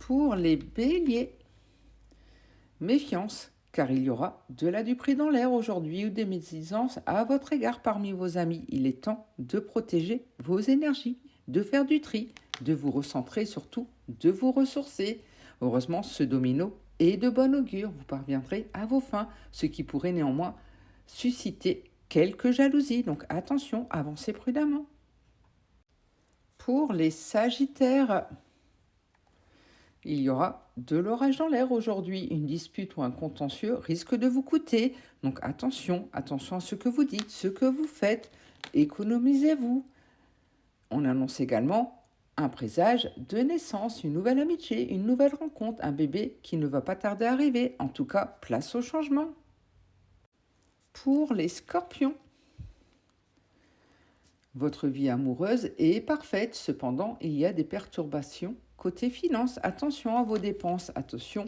Pour les béliers, méfiance, car il y aura de la duperie dans l'air aujourd'hui ou des médisances à votre égard parmi vos amis. Il est temps de protéger vos énergies, de faire du tri, de vous recentrer, surtout de vous ressourcer. Heureusement, ce domino est de bon augure. Vous parviendrez à vos fins, ce qui pourrait néanmoins susciter quelques jalousies. Donc attention, avancez prudemment. Pour les sagittaires, il y aura de l'orage dans l'air aujourd'hui. Une dispute ou un contentieux risque de vous coûter. Donc attention à ce que vous dites, ce que vous faites. Économisez-vous. On annonce également un présage de naissance, une nouvelle amitié, une nouvelle rencontre, un bébé qui ne va pas tarder à arriver. En tout cas, place au changement. Pour les scorpions, votre vie amoureuse est parfaite. Cependant, il y a des perturbations côté finance. Attention à vos dépenses, attention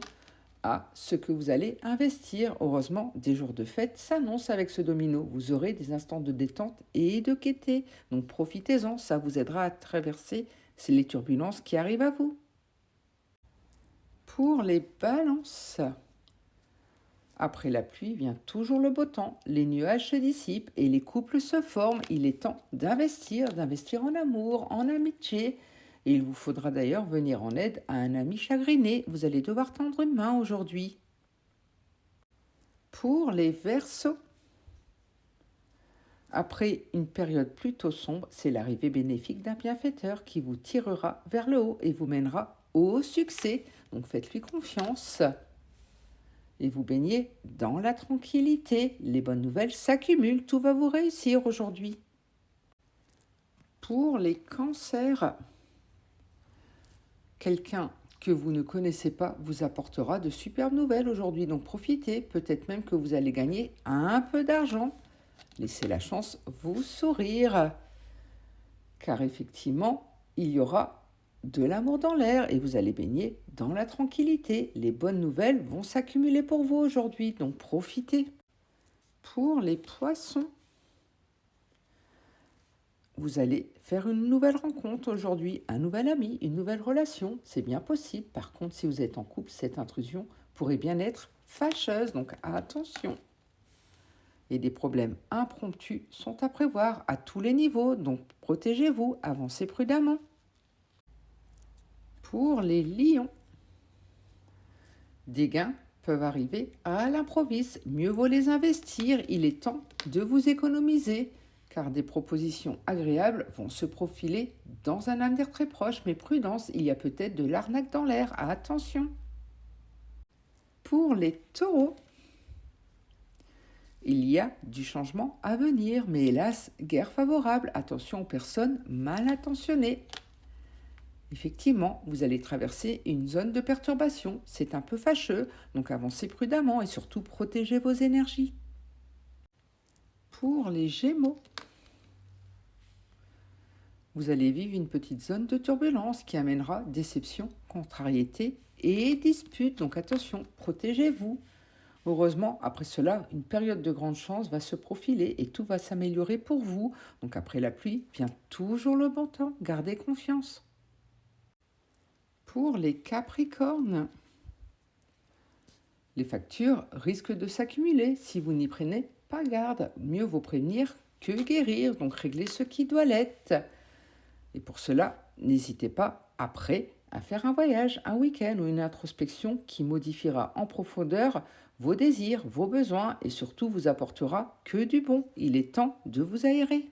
à ce que vous allez investir. Heureusement, des jours de fête s'annoncent avec ce domino. Vous aurez des instants de détente et de gaieté. Donc profitez-en, ça vous aidera à traverser les turbulences qui arrivent à vous. Pour les balances, après la pluie vient toujours le beau temps. Les nuages se dissipent et les couples se forment. Il est temps d'investir en amour, en amitié. Et il vous faudra d'ailleurs venir en aide à un ami chagriné. Vous allez devoir tendre une main aujourd'hui. Pour les Verseaux, après une période plutôt sombre, c'est l'arrivée bénéfique d'un bienfaiteur qui vous tirera vers le haut et vous mènera au succès. Donc faites-lui confiance et vous baignez dans la tranquillité. Les bonnes nouvelles s'accumulent, tout va vous réussir aujourd'hui. Pour les cancers, quelqu'un que vous ne connaissez pas vous apportera de superbes nouvelles aujourd'hui. Donc profitez, peut-être même que vous allez gagner un peu d'argent. Laissez la chance vous sourire. Car effectivement, il y aura de l'amour dans l'air et vous allez baigner dans la tranquillité. Les bonnes nouvelles vont s'accumuler pour vous aujourd'hui, donc profitez. Pour les poissons, vous allez faire une nouvelle rencontre aujourd'hui, un nouvel ami, une nouvelle relation. C'est bien possible. Par contre, si vous êtes en couple, cette intrusion pourrait bien être fâcheuse. Donc attention. Et des problèmes impromptus sont à prévoir à tous les niveaux. Donc protégez-vous, avancez prudemment. Pour les lions, des gains peuvent arriver à l'improviste. Mieux vaut les investir. Il est temps de vous économiser. Car des propositions agréables vont se profiler dans un avenir très proche. Mais prudence, il y a peut-être de l'arnaque dans l'air. Attention. Pour les taureaux, il y a du changement à venir. Mais hélas, guère favorable. Attention aux personnes mal intentionnées. Effectivement, vous allez traverser une zone de perturbation. C'est un peu fâcheux. Donc avancez prudemment et surtout protégez vos énergies. Pour les Gémeaux, vous allez vivre une petite zone de turbulence qui amènera déception, contrariété et dispute. Donc attention, protégez-vous. Heureusement, après cela, une période de grande chance va se profiler et tout va s'améliorer pour vous. Donc après la pluie vient toujours le bon temps. Gardez confiance. Pour les Capricornes, les factures risquent de s'accumuler si vous n'y prenez pas garde. Mieux vaut prévenir que guérir, donc réglez ce qui doit l'être. Et pour cela, n'hésitez pas après à faire un voyage, un week-end ou une introspection qui modifiera en profondeur vos désirs, vos besoins et surtout vous apportera que du bon. Il est temps de vous aérer.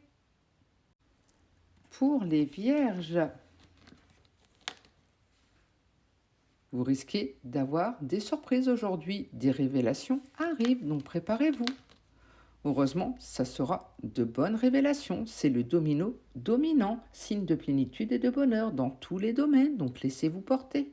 Pour les Vierges, vous risquez d'avoir des surprises aujourd'hui. Des révélations arrivent, donc préparez-vous. Heureusement, ça sera de bonnes révélations. C'est le domino dominant, signe de plénitude et de bonheur dans tous les domaines, donc laissez-vous porter.